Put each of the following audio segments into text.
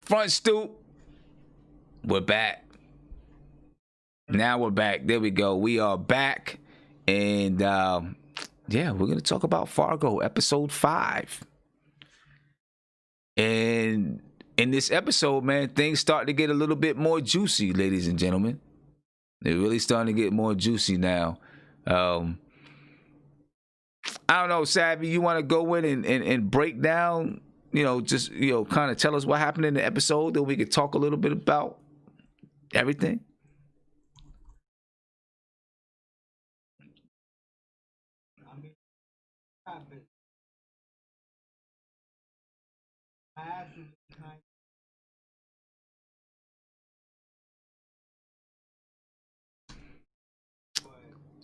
Front Stoop. We're back. Now we're back. There we go. We are back. And yeah, we're going to talk about Fargo, episode 5. And in this episode, man, things start to get a little bit more juicy, ladies and gentlemen. They're really starting to get more juicy now. I don't know, Savvy, you want to go in and break down, just, kind of tell us what happened in the episode, then we could talk a little bit about everything?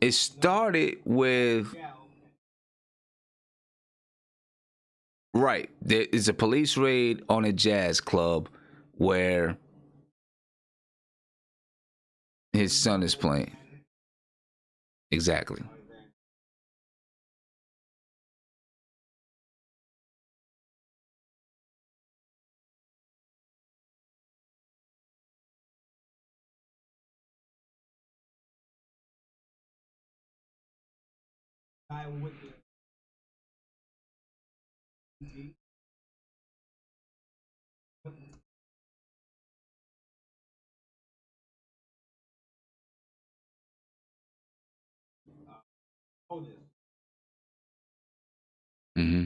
It started with, right, there is a police raid on a jazz club where his son is playing. Exactly. Mm-hmm.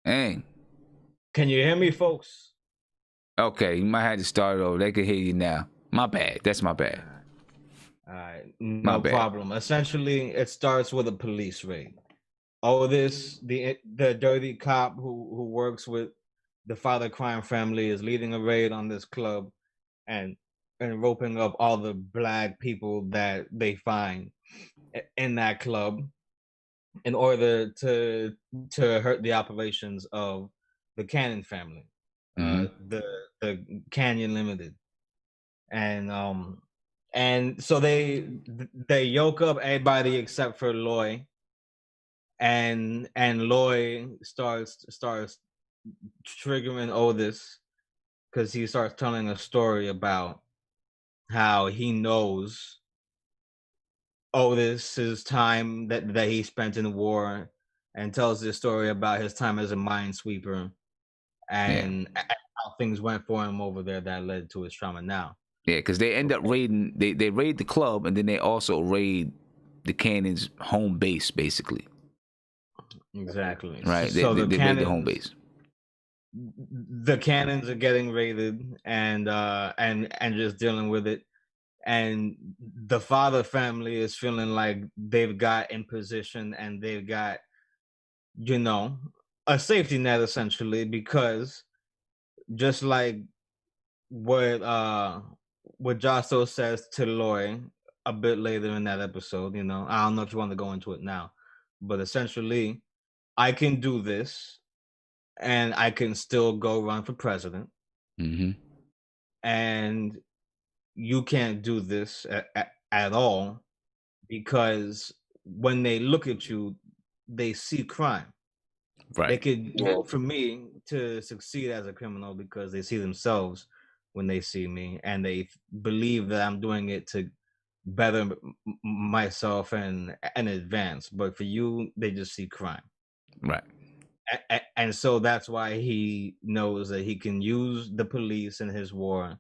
Dang. Can you hear me, folks? Okay, you might have to start over. They can hear you now. My bad. That's my bad. All right, My no bad. problem. Essentially, it starts with a police raid. Otis, the dirty cop who works with the father crime family, is leading a raid on this club and roping up all the black people that they find in that club in order to hurt the operations of the Cannon family, Mm-hmm. the Canyon Limited, and so they yoke up everybody except for Loy, and Loy starts triggering Otis because he starts telling a story about how he knows Otis's time that he spent in the war, and tells this story about his time as a minesweeper Yeah. and how things went for him over there that led to his trauma now. Yeah, because they end up raiding, they raid the club, and then they also raid the Cannon's home base, basically. Exactly. Right? They, So they, the they raid the home Cannons, base. the Cannons are getting raided and just dealing with it. And the father family is feeling like they've got in position and they've got, you know, a safety net essentially, because just like what Josto says to Loy a bit later in that episode, I don't know if you want to go into it now, but essentially, I can do this and I can still go run for president, Mm-hmm. and you can't do this at all, because when they look at you, they see crime. They Right. could vote for me to succeed as a criminal because they see themselves when they see me, and they believe that I'm doing it to better myself and advance. But for you, they just see crime. Right. And so that's why he knows that he can use the police in his war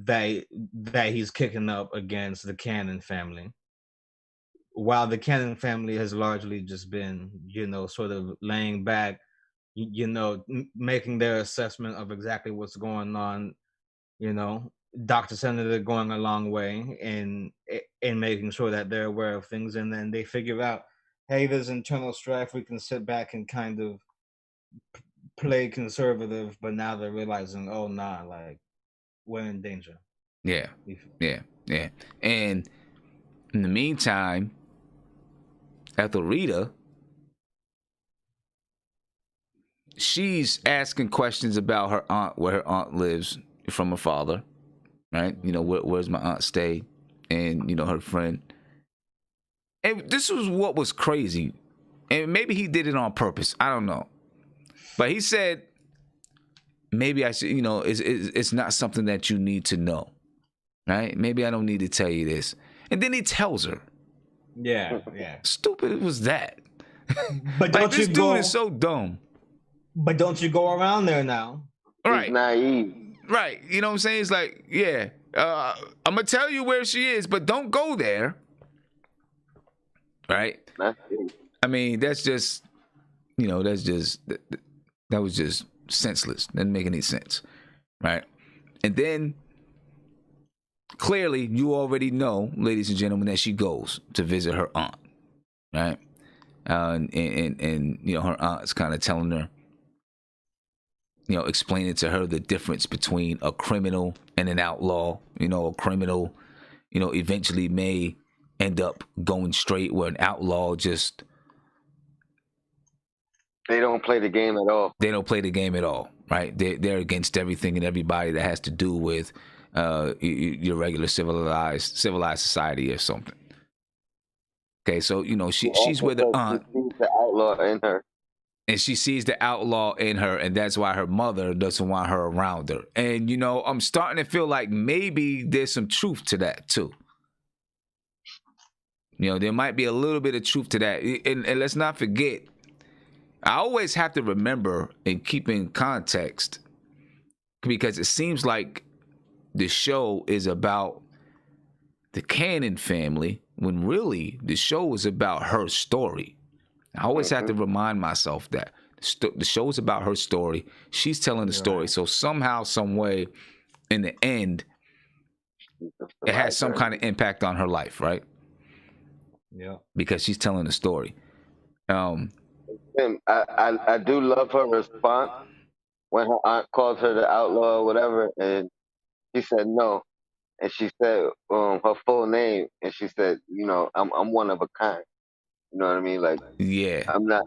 that that he's kicking up against the Cannon family, while the Cannon family has largely just been, sort of laying back, making their assessment of exactly what's going on. Dr. Senator going a long way in making sure that they're aware of things, and then they figure out, hey, there's internal strife. We can sit back and kind of play conservative, but now they're realizing, oh nah, like, we're in danger. Yeah. Yeah. Yeah. And in the meantime, Ethelrita, she's asking questions about her aunt, where her aunt lives from her father, right? Where's my aunt stay? and her friend. And this was what was crazy. And maybe he did it on purpose. I don't know. But he said, maybe I should, it's not something that you need to know. Right? Maybe I don't need to tell you this. And then he tells her. Yeah. Stupid was that. But don't this dude is so dumb. But don't you go around there now? Right. He's naive. Right. You know what I'm saying? It's like, yeah, I'm going to tell you where she is, but don't go there. Right? I mean, that's just, that was just senseless. Doesn't make any sense. Right? And then, clearly, you already know, ladies and gentlemen, that she goes to visit her aunt. Right? And her aunt's kind of telling her, explaining to her the difference between a criminal and an outlaw. A criminal, eventually may end up going straight, where an outlaw just... They don't play the game at all. They don't play the game at all, right? They're against everything and everybody that has to do with your regular civilized society or something. Okay, so, she's with her aunt. She sees the outlaw in her. And she sees the outlaw in her, and that's why her mother doesn't want her around her. And, I'm starting to feel like maybe there's some truth to that, too. There might be a little bit of truth to that. And let's not forget, I always have to remember and keep in context, because it seems like the show is about the Cannon family, when really the show is about her story. I always have to remind myself that the show is about her story. She's telling the story. So somehow, some way, in the end, it has some kind of impact on her life, right? Yeah. Because she's telling the story. I do love her response when her aunt called her the outlaw or whatever, and she said no. And she said her full name, and she said, I'm one of a kind. You know what I mean? Like, yeah, I'm not.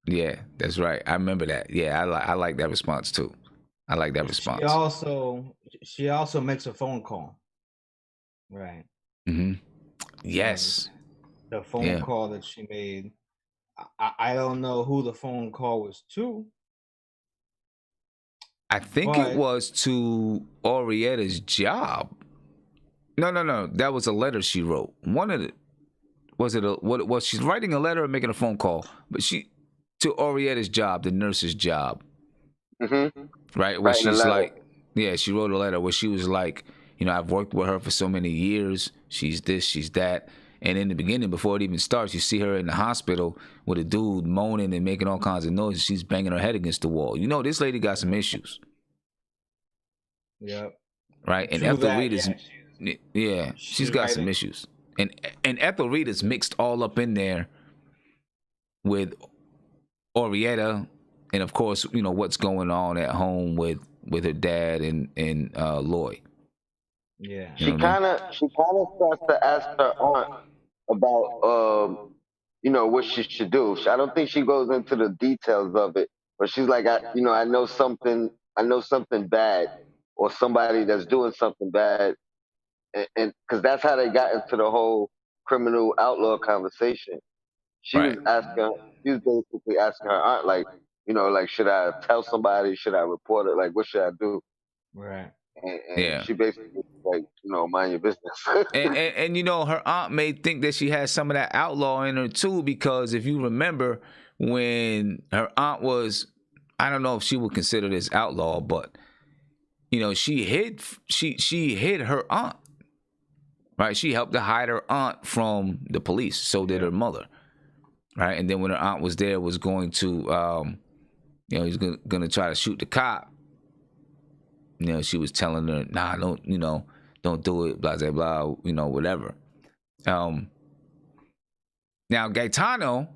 Yeah, that's right. I remember that. Yeah, I like that response too. I like that response. She also makes a phone call. Right. Mm-hmm. Yes. The phone call that she made. I don't know who the phone call was to. I think it was to Orietta's job. No. That was a letter she wrote. She's writing a letter or making a phone call, but to Orietta's job, the nurse's job. Mm-hmm. Right? Where she's like, she wrote a letter where she was like, I've worked with her for so many years. She's this, she's that. And in the beginning, before it even starts, you see her in the hospital with a dude moaning and making all kinds of noises. She's banging her head against the wall. This lady got some issues. Yep. Right? And Ethel Reed is... Yeah, she's got some issues. And Ethel Reed is mixed all up in there with Orietta, and of course, what's going on at home with her dad and Lloyd. Yeah. She kind of starts to ask her aunt about what she should do. I don't think she goes into the details of it, but she's like, I know something bad, or somebody that's doing something bad. And because that's how they got into the whole criminal outlaw conversation. She was basically asking her aunt, like, should I tell somebody? Should I report it? Like, what should I do? Right. And she basically like, mind your business. and her aunt may think that she has some of that outlaw in her too, because if you remember when her aunt was, I don't know if she would consider this outlaw, but she hid her aunt. Right, she helped to hide her aunt from the police. So did her mother. Right, and then when her aunt was there, was going to, he's gonna try to shoot the cop. She was telling her, "Nah, don't do it." Blah blah blah. Whatever. Now Gaetano,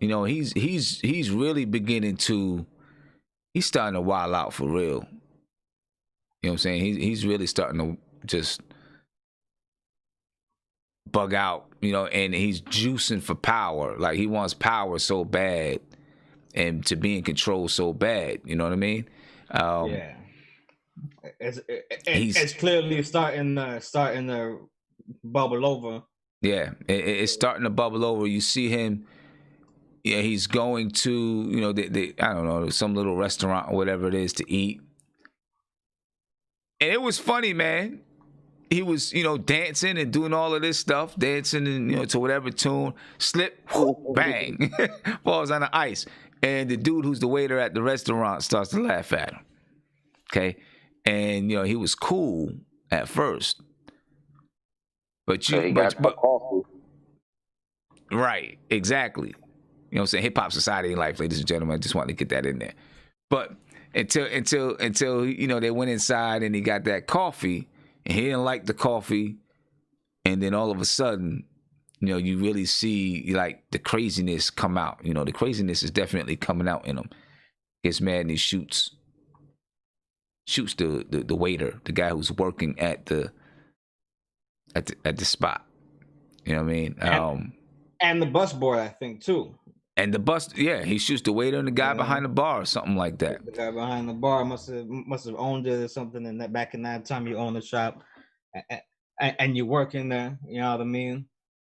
he's really beginning to, he's starting to wild out for real. You know what I'm saying? He's really starting to just bug out, and he's juicing for power. Like, he wants power so bad and to be in control so bad. You know what I mean? It's clearly starting to bubble over. Yeah, it's starting to bubble over. You see him. Yeah, he's going to, you know, I don't know, some little restaurant or whatever it is to eat. And it was funny, man. He was, you know, dancing and doing all of this stuff, dancing and, you know, to whatever tune, slip, whoop, bang, falls on the ice. And the dude who's the waiter at the restaurant starts to laugh at him. Okay. And, you know, he was cool at first. But right, exactly. You know what I'm saying? Hip hop society in life, ladies and gentlemen. I just wanted to get that in there. But until you know, they went inside and he got that coffee and he didn't like the coffee, and then all of a sudden, you know, you really see like the craziness come out. You know, the craziness is definitely coming out in him. Gets mad and he shoots the waiter, the guy who's working at the spot. You know what I mean? And the busboy, I think, too. And the bus, yeah, he shoots the waiter and the guy behind the bar or something like that. The guy behind the bar must have owned it or something. And that back in that time, you own the shop, and you work in there. You know what I mean?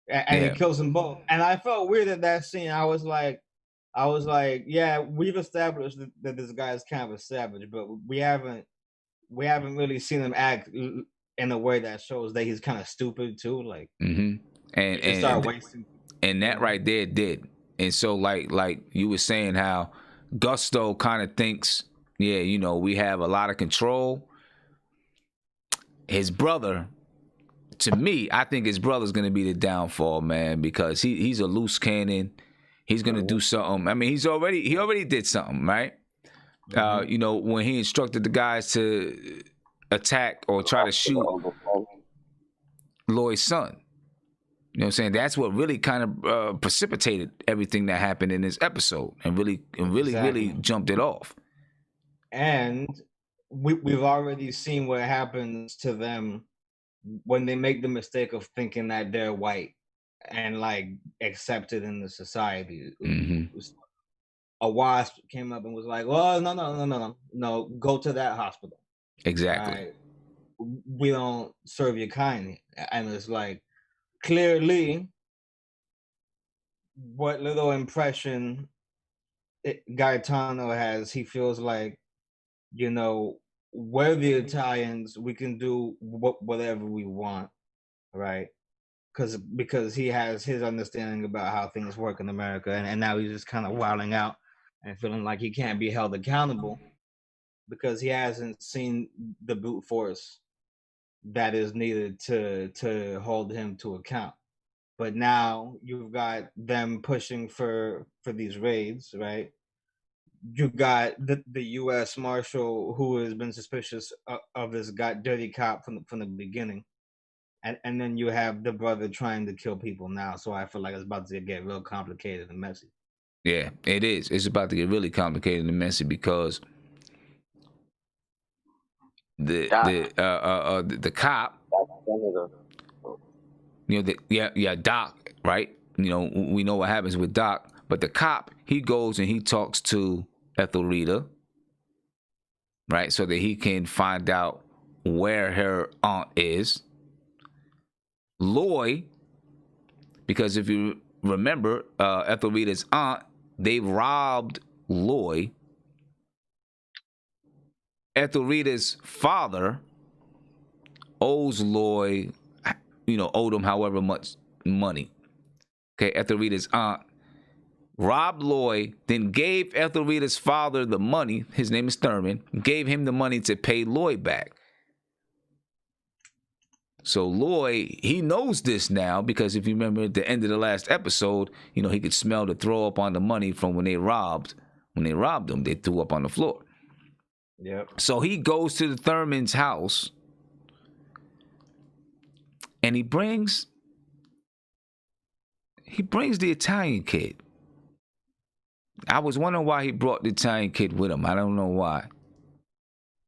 And he kills them both. And I felt weird at that scene. I was like, yeah, we've established that this guy is kind of a savage, but we haven't really seen him act in a way that shows that he's kind of stupid too. Like, and start wasting. And that right there did. And so like you were saying how Gusto kind of thinks, yeah, you know, we have a lot of control. His brother, to me, I think his brother's going to be the downfall, man, because he's a loose cannon. He's going to do something. I mean, he already did something, right? You know, when he instructed the guys to attack or try to shoot Lloyd's son. You know what I'm saying? That's what really kind of precipitated everything that happened in this episode and really jumped it off. And we've already seen what happens to them when they make the mistake of thinking that they're white and like accepted in the society. A wasp came up and was like, "Well, no, go to that hospital." Exactly. Right? We don't serve your kind, and it's like, clearly, what little impression Gaetano has, he feels like, you know, we're the Italians, we can do whatever we want, right? Because he has his understanding about how things work in America, and now he's just kind of wilding out and feeling like he can't be held accountable because he hasn't seen the brute force that is needed to hold him to account. But now you've got them pushing for these raids, right? You got the U.S. Marshal who has been suspicious of this dirty cop from the beginning, and then you have the brother trying to kill people now. So I feel like it's about to get real complicated and messy. Yeah, it is. It's about to get really complicated and messy because the cop, you know, Doc, right? You know, we know what happens with Doc, but the cop, he goes and he talks to Ethelrita, right? So that he can find out where her aunt is. Loy, because if you remember, Ethelrita's aunt, they robbed Loy. Ethelrita's father owed him however much money. Okay, Ethelrita's aunt robbed Loy, then gave Ethelrita's father the money. His name is Thurman. Gave him the money to pay Loy back. So Loy, he knows this now because if you remember at the end of the last episode, you know, he could smell the throw up on the money from when they robbed him. They threw up on the floor. Yep. So he goes to the Thurman's house and he brings the Italian kid. I was wondering why he brought the Italian kid with him. I don't know why,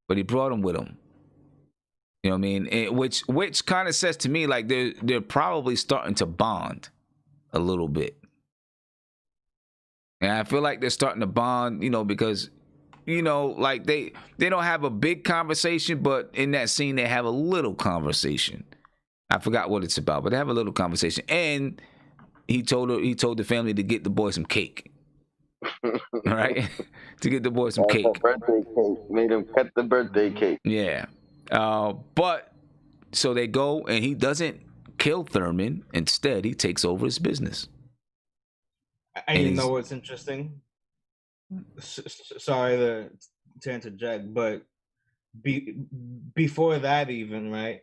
but he brought him with him. You know what I mean? Which kind of says to me like they're probably starting to bond a little bit. And I feel like they're starting to bond, you know, because you know, like they don't have a big conversation, but in that scene they have a little conversation. I forgot what it's about, but they have a little conversation. And he told the family to get the boy some cake. All right? To get the boy some That's cake. a birthday cake. Made him cut the birthday cake. Yeah. But so they go and he doesn't kill Thurman. Instead, he takes over his business. And you know what's interesting? Sorry to interject, but before that even, right?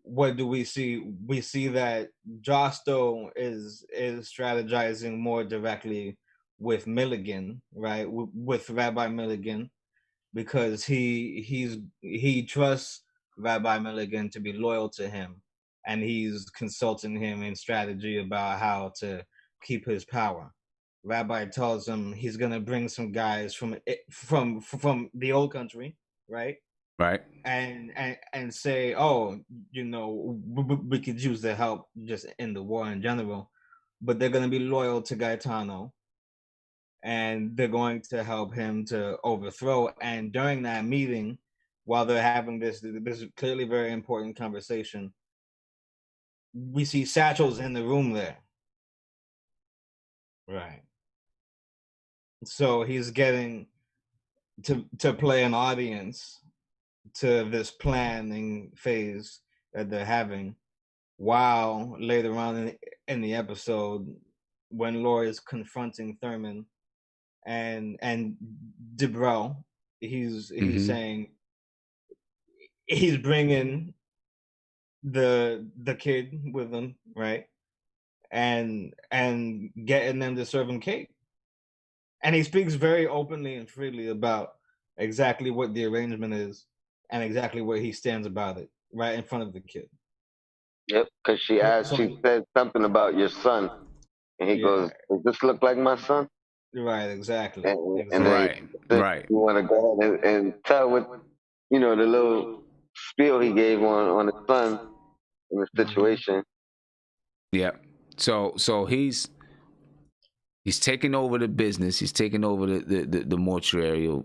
What do we see? We see that Josto is strategizing more directly with Milligan, right? With Rabbi Milligan, because he trusts Rabbi Milligan to be loyal to him, and he's consulting him in strategy about how to keep his power. Rabbi tells him he's gonna bring some guys from the old country, right? Right. And say, oh, you know, we could use their help just in the war in general, but they're gonna be loyal to Gaetano, and they're going to help him to overthrow. And during that meeting, while they're having this clearly very important conversation, we see Satchel's in the room there. Right. So he's getting to play an audience to this planning phase that they're having, while later on in the episode, when Laura is confronting Thurman and DeBrell, he's saying he's bringing the kid with him, right? And getting them to serve him cake. And he speaks very openly and freely about exactly what the arrangement is and exactly where he stands about it, right in front of the kid. Yep, because she said something about your son, and he goes, "Does this look like my son?" Right, exactly. And exactly. then Right. you want to go ahead and tell what, you know, the little spiel he gave on his son in the situation. Yeah. So he's taking over the business. He's taking over the mortuary, or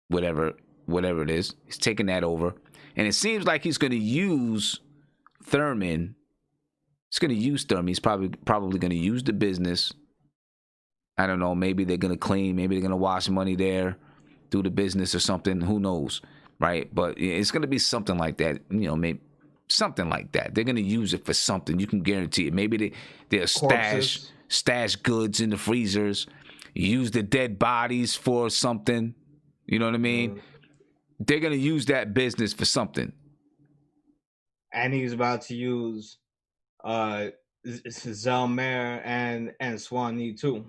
whatever it is. He's taking that over, and it seems like he's going to use Thurman. He's going to use Thurman. He's probably going to use the business. I don't know. Maybe they're going to clean. Maybe they're going to wash money there, do the business or something. Who knows, right? But it's going to be something like that. You know, maybe something like that. They're going to use it for something. You can guarantee it. Maybe they'll stash goods in the freezers. Use the dead bodies for something. You know what I mean? They're going to use that business for something. And he's about to use Zelmer and Swanee too.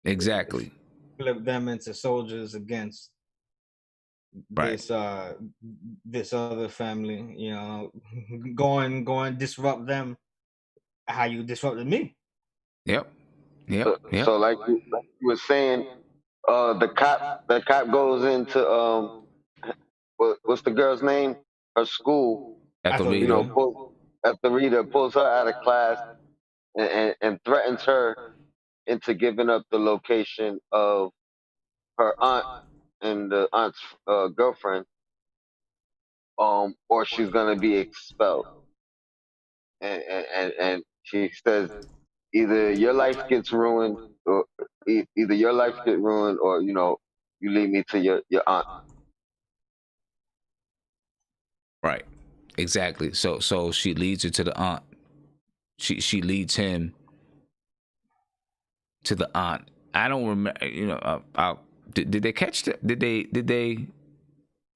Exactly. Flip them into soldiers against this other family. You know, go and disrupt them. How you disrupted me? Yep. So like you were saying, the cop goes into what's the girl's name? Her school. Ethelreda. You know, Ethelreda pulls her out of class and threatens her into giving up the location of her aunt and the aunt's girlfriend, or she's gonna be expelled. And she says either your life gets ruined, or either your life gets ruined, or you know, you lead me to your aunt. Right. Exactly. So she leads her to the aunt. She leads him to the aunt. I don't remember. You know, did they catch them? Did they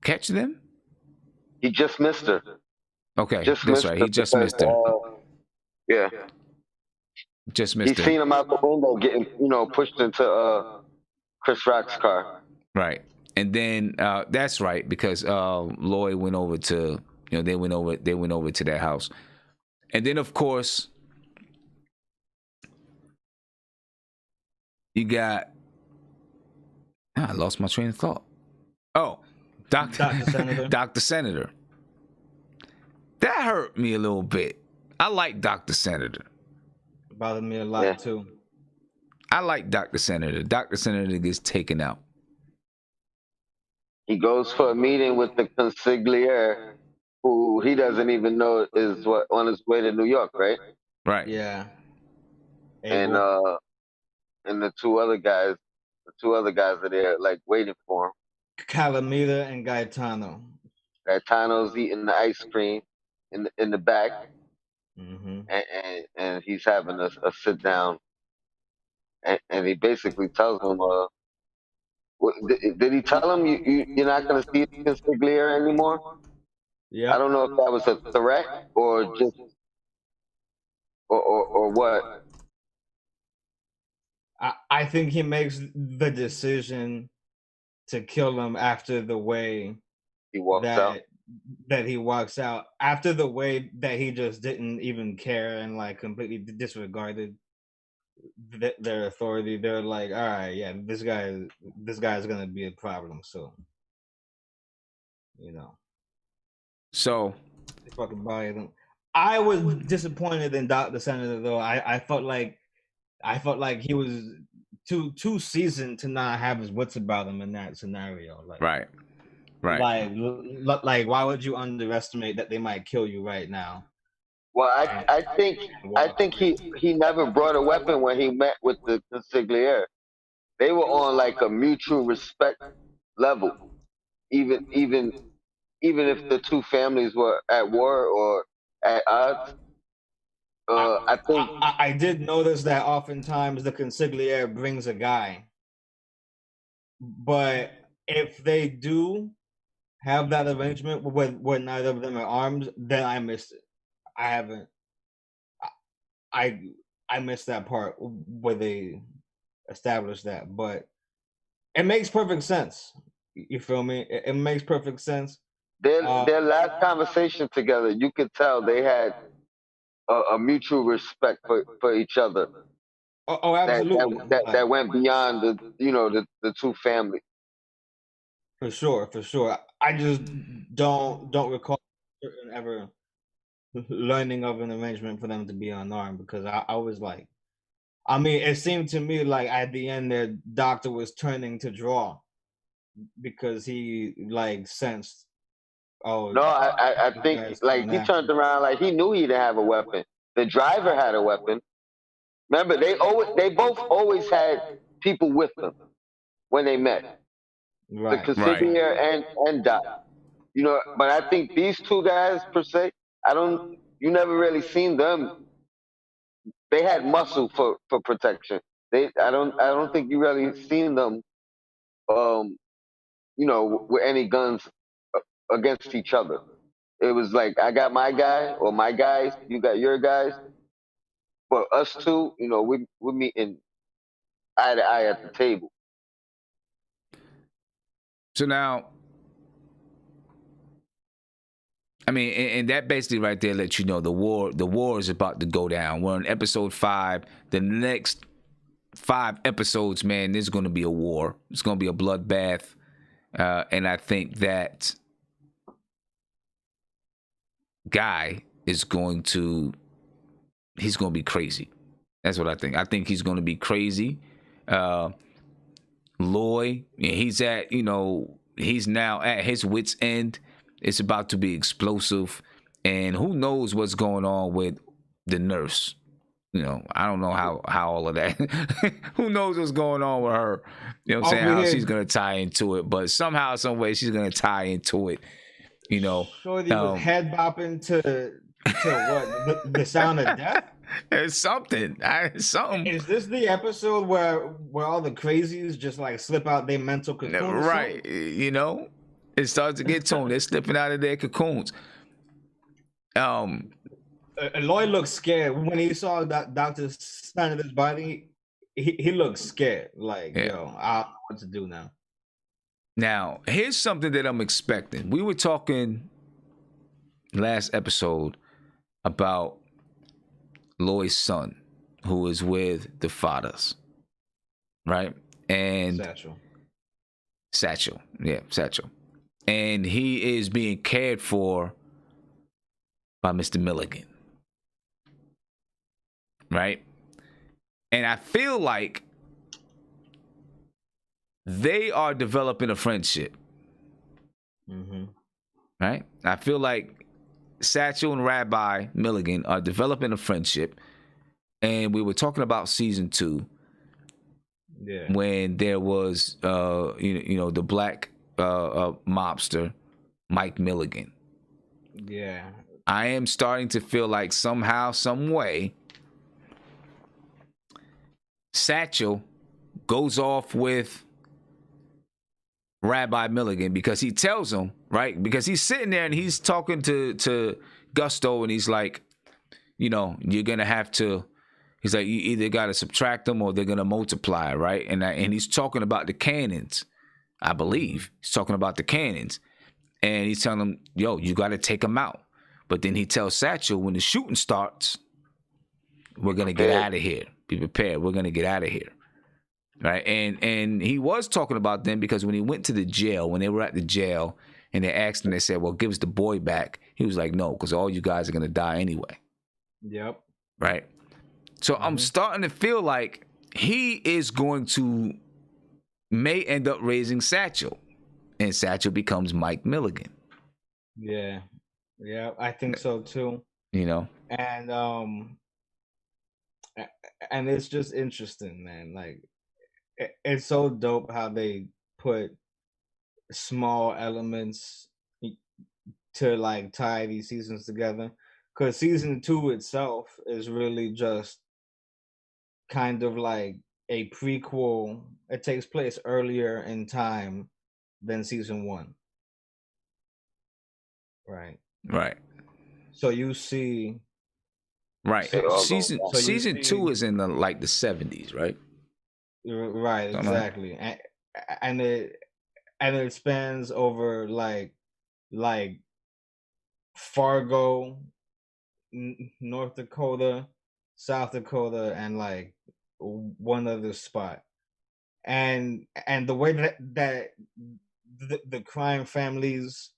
catch them? He just missed her. Okay, that's right. He just missed her. Yeah. Just missed her. He seen him out the window getting, you know, pushed into Chris Rock's car. Right. And then that's right, because Lloyd went over to, you know, they went over to their house. And then of course you got I lost my train of thought. Oh, Dr. Senator. Dr. Senator. That hurt me a little bit. I like Dr. Senator. Bothered me a lot too. I like Dr. Senator. Dr. Senator gets taken out. He goes for a meeting with the consigliere, who he doesn't even know is what on his way to New York, right? Right. Yeah. And Abel. and the two other guys are there like waiting for him. Calamita and Gaetano. Gaetano's eating the ice cream in the back, Mm-hmm. and he's having a sit down, and he basically tells him, did he tell him you're not going to see the consigliere anymore? I Yep. don't know if that was a threat or just or what. I think he makes the decision to kill him after the way He walks out. that he walks out, after the way that he just didn't even care and like completely disregarded their authority. They're like, all right, yeah, this guy's gonna be a problem. So, you know, So they fucking buy them. I was disappointed in the Senator though. I felt like he was too seasoned to not have his wits about him in that scenario. right. Like why would you underestimate that they might kill you right now? Well, And, I think he never brought a weapon when he met with the consigliere. They were on like a mutual respect level, even even even if the two families were at war or at odds. I think I did notice that oftentimes the consigliere brings a guy, but if they do have that arrangement where neither of them are armed, then I missed it. I haven't. I I missed that part where they established that, but it makes perfect sense. You feel me? It makes perfect sense. their last conversation together, you could tell they had a mutual respect for each other Oh, absolutely. that went beyond the two families. For sure, for sure. I just don't recall certain ever learning of an arrangement for them to be unarmed because I was like, I mean, it seemed to me like at the end their doctor was turning to draw because he like sensed, oh, No, I this think guy's like coming he after turned me. around like he knew he didn't have a weapon. The driver had a weapon. Remember, they both always had people with them when they met. The Right. Right. consigliere and Doc. But I think these two guys per se, I don't. You never really seen them. They had muscle for protection. I don't think you really seen them. Um, with any guns against each other. It was like I got my guy or my guys, you got your guys. But us two, we're meeting eye to eye at the table. So now, I mean, and that basically right there lets you know the war is about to go down. We're on episode 5. The next 5 episodes, man, there's going to be a war. It's going to be a bloodbath, and I think that guy is he's going to be crazy. That's what I think. I think he's going to be crazy. Loy, he's he's now at his wit's end. It's about to be explosive, and who knows what's going on with the nurse. I don't know how all of that. Who knows what's going on with her? You know what I'm saying? How she's gonna tie into it, but somehow, some way, she's gonna tie into it. Shorty was head bopping to what the sound of death. It's something. Something. Is this the episode where all the crazies just like slip out their mental cocoon? Right. It starts to get to them. They're slipping out of their cocoons. Lloyd looked scared when he saw that Dr. Snyder's body. He looked scared. Like, Yeah. yo, I don't know what to do now. Now, here's something that I'm expecting. We were talking last episode about Lloyd's son, who is with the fathers, right? And Satchel. Yeah, Satchel. And he is being cared for by Mr. Milligan, right? And I feel like they are developing a friendship. Mm-hmm. right? I feel like Satchel and Rabbi Milligan are developing a friendship, and we were talking about season 2 Yeah. when there was the black mobster Mike Milligan. Yeah. I am starting to feel like somehow, some way, Satchel goes off with Rabbi Milligan because he tells him, right? Because he's sitting there and he's talking to Gusto, and he's like, you're gonna have to. He's like, you either gotta subtract them or they're gonna multiply, right? And he's talking about the cannons, I believe. He's talking about the cannons, and he's telling him, yo, you gotta take them out. But then he tells Satchel, when the shooting starts, we're gonna get out of here. Be prepared. We're gonna get out of here. Right. And he was talking about them because when he went to the jail, when they were at the jail and they asked him, they said, well, give us the boy back. He was like, no, because all you guys are gonna die anyway. Yep. Right. So I'm starting to feel like he is going to may end up raising Satchel, and Satchel becomes Mike Milligan. Yeah. Yeah, I think so too. And And it's just interesting, man. Like it's so dope how they put small elements to like tie these seasons together, because season 2 itself is really just kind of like a prequel. It takes place earlier in time than season 1, right? Right. So you see, Right. Season 2 is in the 70s, right? right, exactly. And it spans over like Fargo, North Dakota, South Dakota, and like one other spot. And the way that the crime families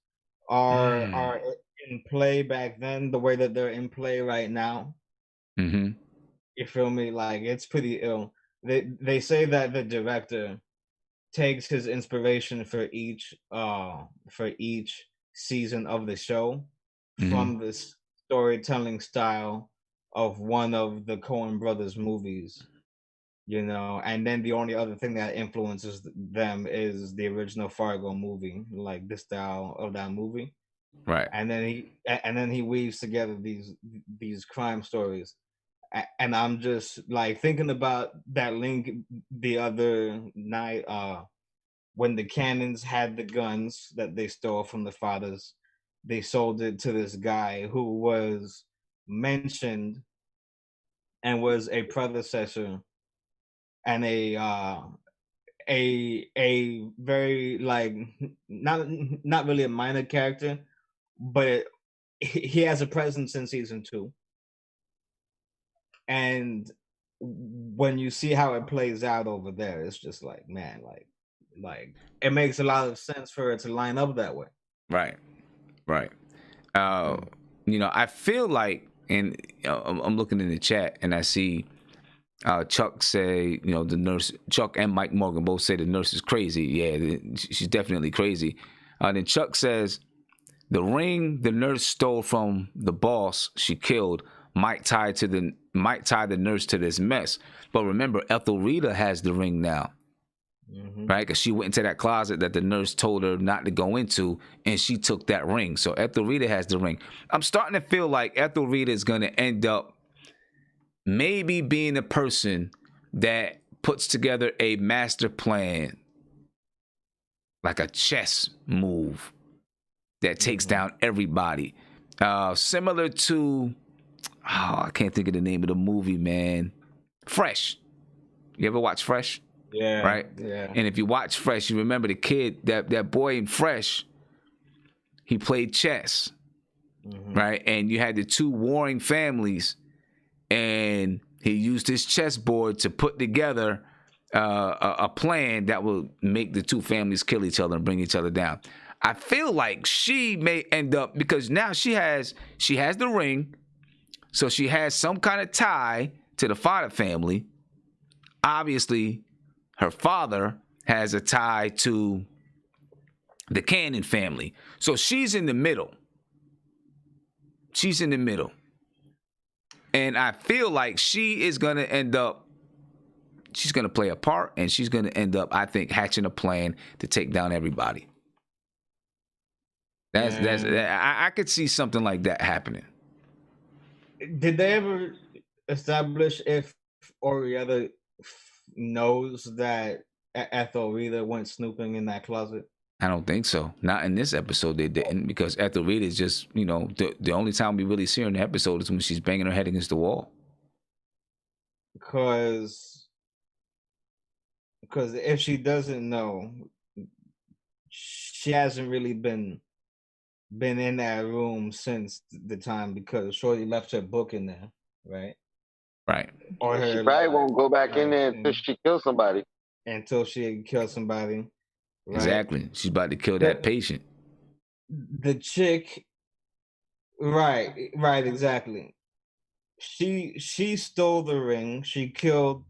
are in play back then, the way that they're in play right now. Mm-hmm. You feel me? Like it's pretty ill. They say that the director takes his inspiration for each season of the show from this storytelling style of one of the Coen brothers movies, and then the only other thing that influences them is the original Fargo movie, like the style of that movie. Right. And then he weaves together these crime stories. And I'm just like thinking about that link the other night, when the Cannons had the guns that they stole from the fathers. They sold it to this guy who was mentioned and was a predecessor and a very like not really a minor character, but he has a presence in season 2. And when you see how it plays out over there, it's just like, man, like it makes a lot of sense for it to line up that way. Right. I feel like, and I'm looking in the chat and I see Chuck say, the nurse, Chuck and Mike Morgan both say the nurse is crazy. Yeah, she's definitely crazy. Then Chuck says, the ring the nurse stole from the boss she killed might tie the nurse to this mess. But remember, Ethel Rita has the ring now. Right, because she went into that closet that the nurse told her not to go into, and she took that ring. So Ethel Rita has the ring. I'm starting to feel like Ethel Rita is going to end up maybe being the person that puts together a master plan, like a chess move that takes down everybody. Similar to, I can't think of the name of the movie, man. Fresh. You ever watch Fresh? Yeah. Right? Yeah. And if you watch Fresh, you remember the kid, that boy in Fresh, he played chess. Right? And you had the two warring families, and he used his chessboard to put together a plan that will make the two families kill each other and bring each other down. I feel like she may end up, because now she has the ring, so she has some kind of tie to the Fodder family. Obviously, her father has a tie to the Cannon family. So she's in the middle. She's in the middle. And I feel like she is going to end up, she's going to play a part, and she's going to end up, I think, hatching a plan to take down everybody. I could see something like that happening. Did they ever establish if Orietta knows that Ethelrita went snooping in that closet? I don't think so. Not in this episode, they didn't, because Ethelrita is just, you know, the only time we really see her in the episode is when she's banging her head against the wall. Because if she doesn't know, she hasn't really been in that room since the time, because Shorty left her book in there, right? Right. Or She probably won't go back in there until she kills somebody. Until she kills somebody. Right? Exactly. She's about to kill that patient. The chick, right, exactly. She stole the ring. She killed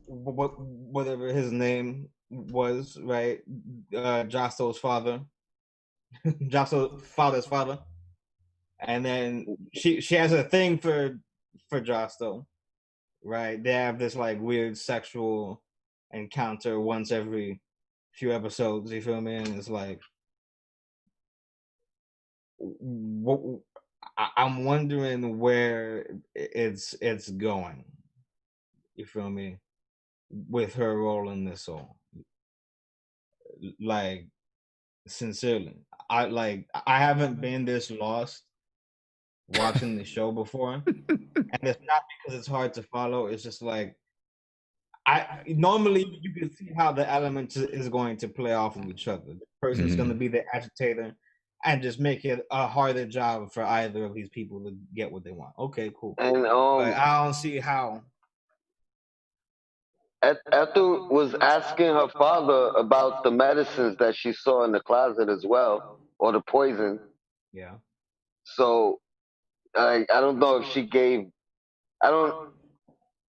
whatever his name was, right? Josto's father. Josto's father's father. And then she has a thing for Josto, right? They have this like weird sexual encounter once every few episodes, you feel me? And it's like, I'm wondering where it's going, you feel me, with her role in this all. Like, sincerely, I haven't been this lost watching the show before. And it's not because it's hard to follow, it's just like, I normally you can see how the elements is going to play off of each other. The person's going to be the agitator and just make it a harder job for either of these people to get what they want. Okay, cool. And but I don't see how. Ethel was asking her father about the medicines that she saw in the closet as well, or the poison. Yeah. So I don't know if she gave. I don't.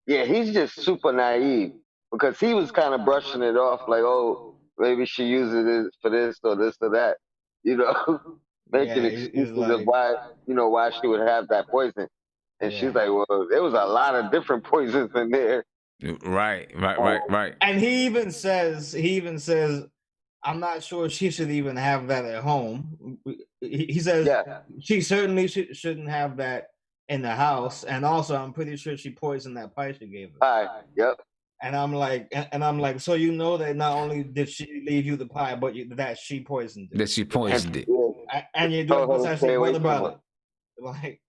Yeah, he's just super naive because he was kind of brushing it off like, oh, maybe she uses it for this or this or that, you know, making excuses of why she would have that poison. And she's like, well, there was a lot of different poisons in there. Right. And he even says, I'm not sure she should even have that at home. He says she certainly shouldn't have that in the house, and also I'm pretty sure she poisoned that pie she gave her. Pie, yep. And I'm like, so you know that not only did she leave you the pie, but that she poisoned it. That she poisoned it. And you're doing what's actually what about it? Like,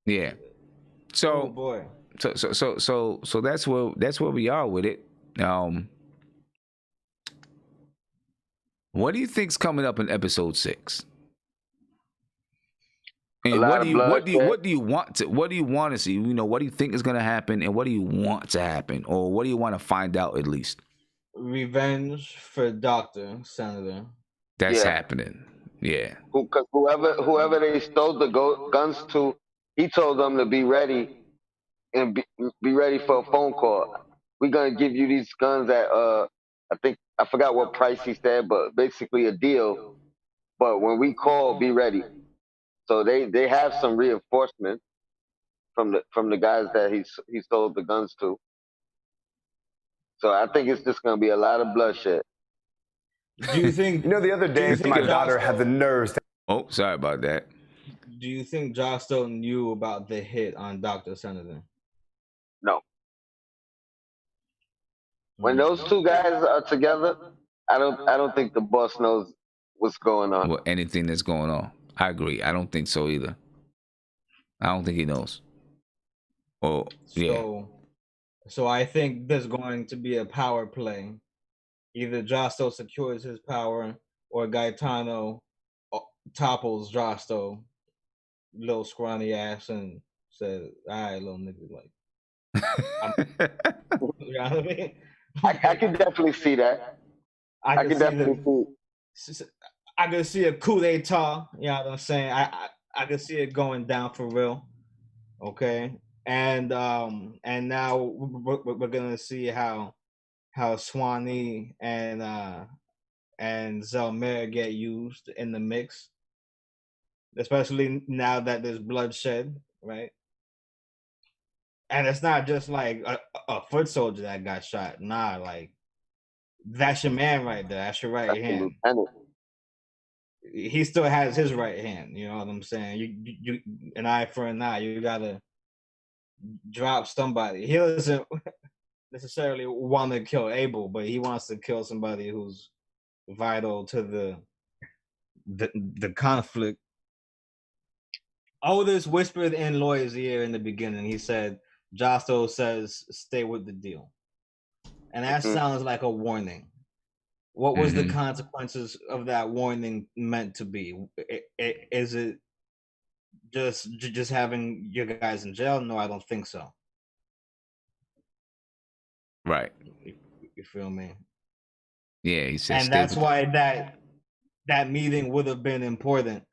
yeah. So, oh boy. So that's where we are with it. What do you think's coming up in episode 6? And what do you want to see? You know, what do you think is going to happen, and what do you want to happen, or what do you want to find out at least? Revenge for Dr. Senator. That's happening. Yeah. Because whoever they stole the guns to, he told them to be ready and be ready for a phone call. We're gonna give you these guns at I forgot what price he said, but basically a deal. But when we call, be ready. So they have some reinforcement from the guys that he sold the guns to. So I think it's just gonna be a lot of bloodshed. Do you think? The other day, my daughter had the nerves. Oh, sorry about that. Do you think Josto knew about the hit on Dr. Senator? No. When those two guys are together, I don't think the boss knows what's going on. Well, anything that's going on. I agree. I don't think so either. I don't think he knows. Oh, yeah. So I think there's going to be a power play. Either Josto secures his power, or Gaetano topples Josto, little scrawny ass, and says, "All right, little nigga, like." You know what I mean? I can definitely see that. I can definitely see. I can see a coup d'etat. You know what I'm saying? I can see it going down for real. Okay, and now we're gonna see how how Swanee and Zelmare get used in the mix, especially now that there's bloodshed, right? And it's not just like a foot soldier that got shot. Nah, like that's your man right there. That's your right That's the hand. lieutenant. He still has his right hand. You know what I'm saying? You an eye for an eye. You gotta drop somebody. He doesn't necessarily want to kill Abel, but he wants to kill somebody who's vital to the conflict. Otis whispered in Lloyd's ear in the beginning. He said, "Josto says stay with the deal," and that sounds like a warning. What was the consequences of that warning meant to be? Is it just having your guys in jail? No, I don't think so. Right. You feel me? Yeah, he said. And that's why that meeting would have been important.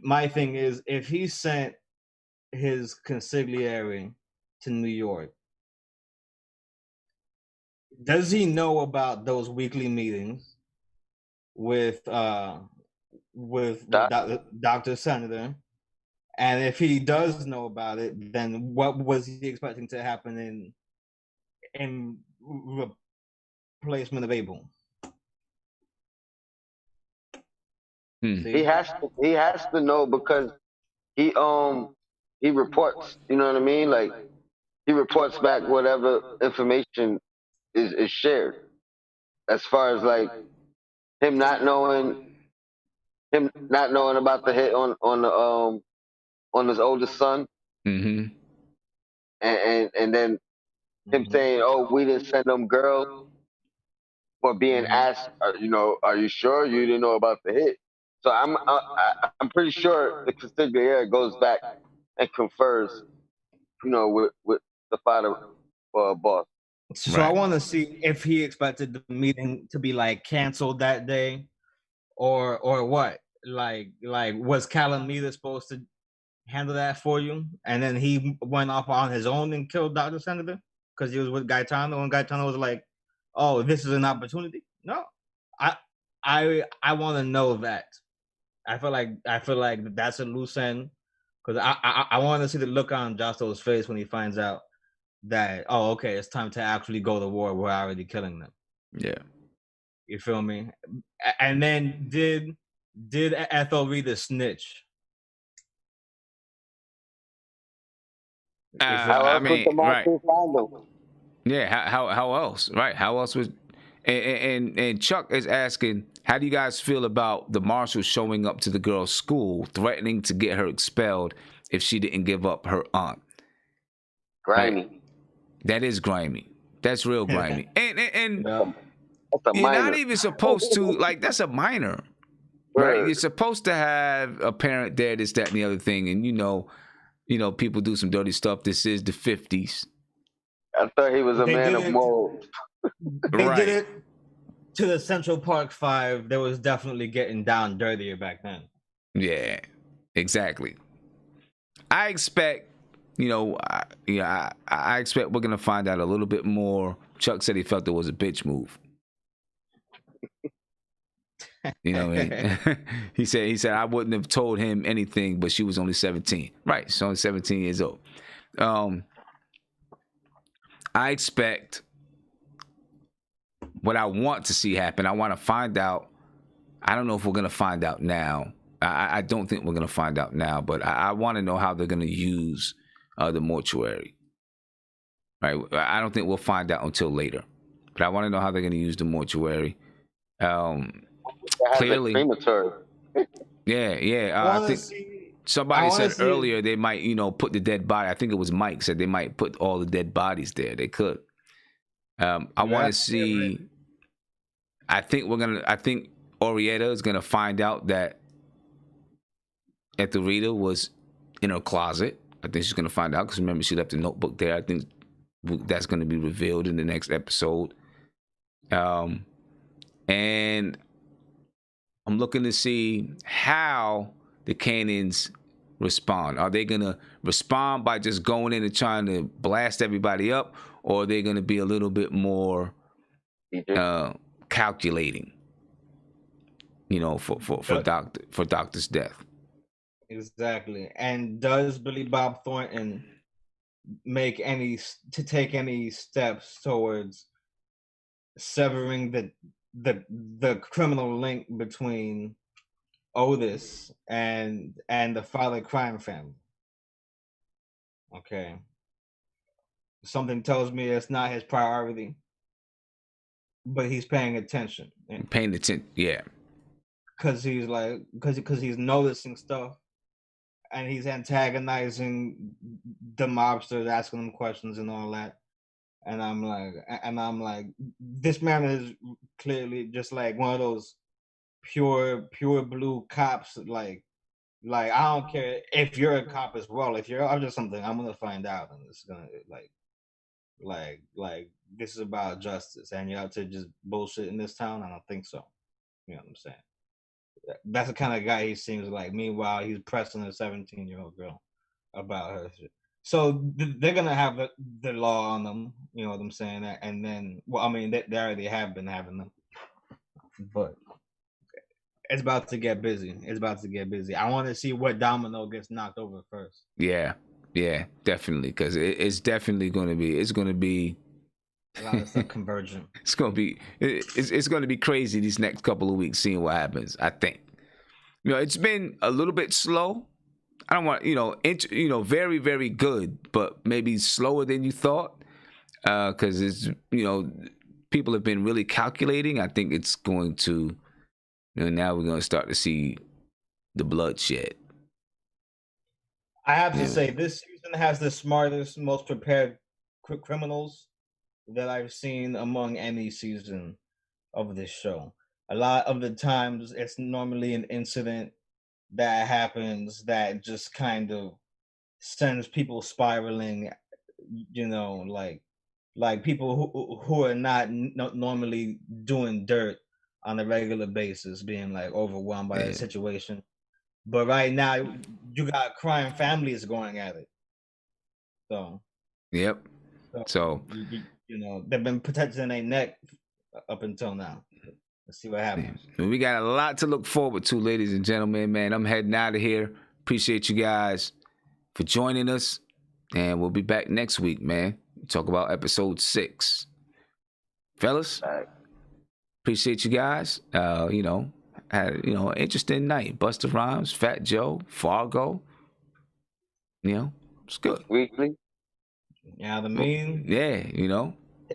My thing is, if he sent his consigliere to New York, does he know about those weekly meetings with Dr. Senator? And if he does know about it, then what was he expecting to happen in replacement of Abel? He has to know because he reports, you know what I mean? Like he reports back whatever information is shared. As far as like him not knowing about the hit on his oldest son. Mm-hmm. And then him saying, "Oh, we didn't send them girls," or being asked, "Are you sure you didn't know about the hit?" So I'm pretty sure the consigliere goes back and confers, with the father boss. So I want to see if he expected the meeting to be like canceled that day, or what? Like was Calamita supposed to handle that for you, and then he went off on his own and killed Dr. Senator because he was with Gaetano, and Gaetano was like, "Oh, this is an opportunity." No, I want to know that. I feel like that's a loose end because I want to see the look on Josto's face when he finds out that, oh, okay, it's time to actually go to war. We're already killing them. Yeah. You feel me? And then did Ethelreda snitch? I mean, right. Yeah, how else? Right. How else was and Chuck is asking, how do you guys feel about the marshals showing up to the girl's school, threatening to get her expelled if she didn't give up her aunt? Grimy. Right? That is grimy. That's real grimy. And that's you're not even supposed to, like, that's a minor. Right? You're supposed to have a parent there, this, that, and the other thing. And you know, people do some dirty stuff. This is the 50s. I thought he was a man of morals. They did it to the Central Park 5. There was definitely getting down dirtier back then. Yeah, exactly. I expect, I expect we're gonna find out a little bit more. Chuck said he felt it was a bitch move. You know what I mean? he said I wouldn't have told him anything, but she was only 17. Right, she's only 17 years old. I expect what I want to see happen. I want to find out. I don't know if we're gonna find out now. I don't think we're gonna find out now, but I want to know how they're gonna use the mortuary. Right? I don't think we'll find out until later, but I want to know how they're gonna use the mortuary. Clearly, yeah. I think somebody said earlier they might, put the dead body. I think it was Mike said they might put all the dead bodies there. They could. I want to see. I think Orietta is gonna find out that Ethelreda was in her closet. I think she's gonna find out because remember she left a notebook there. I think that's gonna be revealed in the next episode. And I'm looking to see how the Canaans respond. Are they gonna respond by just going in and trying to blast everybody up, or are they gonna be a little bit more calculating, for Doctor's death. Exactly. And does Billy Bob Thornton take any steps towards severing the criminal link between Otis and the father crime family? Okay. Something tells me it's not his priority, but he's paying attention. Yeah. Because he's noticing stuff, and he's antagonizing the mobsters, asking them questions and all that. And I'm like, this man is clearly just like one of those pure blue cops. Like I don't care if you're a cop as well. If you're up to something, I'm gonna find out, and it's gonna like this is about justice, and you're out to just bullshit in this town. I don't think so. You know what I'm saying? That's the kind of guy he seems like. Meanwhile, he's pressing a 17-year-old girl about her shit. So they're gonna have the law on them. You know what I'm saying? And then, well, I mean, they already have been having them, but it's about to get busy. I want to see what domino gets knocked over first. Yeah, definitely, because it's definitely going to be. It's going to be a lot of stuff converging. It's going to be crazy these next couple of weeks, seeing what happens. I think, it's been a little bit slow. I don't want, very, very good, but maybe slower than you thought. Because it's, people have been really calculating. I think it's going to, now we're going to start to see the bloodshed. I have to say, this season has the smartest, most prepared criminals that I've seen among any season of this show. A lot of the times, it's normally an incident that happens that just kind of sends people spiraling, like people who are not normally doing dirt on a regular basis, being like overwhelmed by the situation. But right now, you got crime families going at it. So. Yep. So they've been protecting their neck up until now. Let's see what happens. We got a lot to look forward to, ladies and gentlemen. Man, I'm heading out of here. Appreciate you guys for joining us, and we'll be back next week, man. Talk about episode 6, fellas. Appreciate you guys. Had an interesting night. Busta Rhymes, Fat Joe, Fargo. It's good. Weekly. Yeah, I mean. Yeah,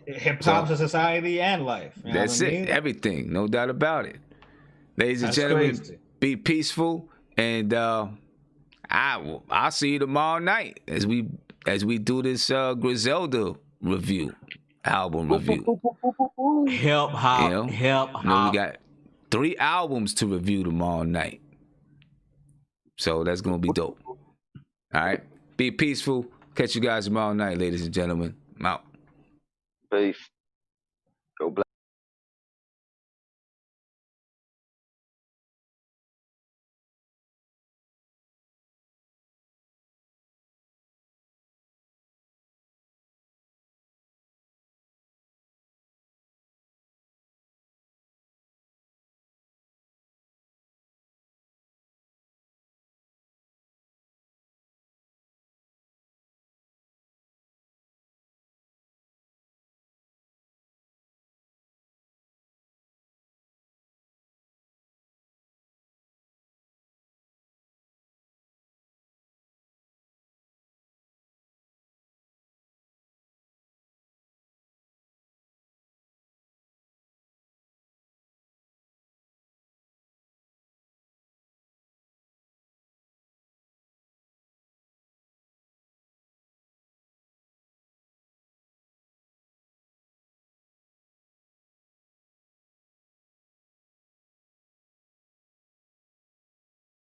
Hip hop to society and life. That's it. Everything. No doubt about it. Ladies and gentlemen, be peaceful, and I'll see you tomorrow night as we do this Griselda album review. Hip hop. We got 3 albums to review tomorrow night, so that's gonna be dope. All right, be peaceful. Catch you guys tomorrow night, ladies and gentlemen. I'm out. Peace.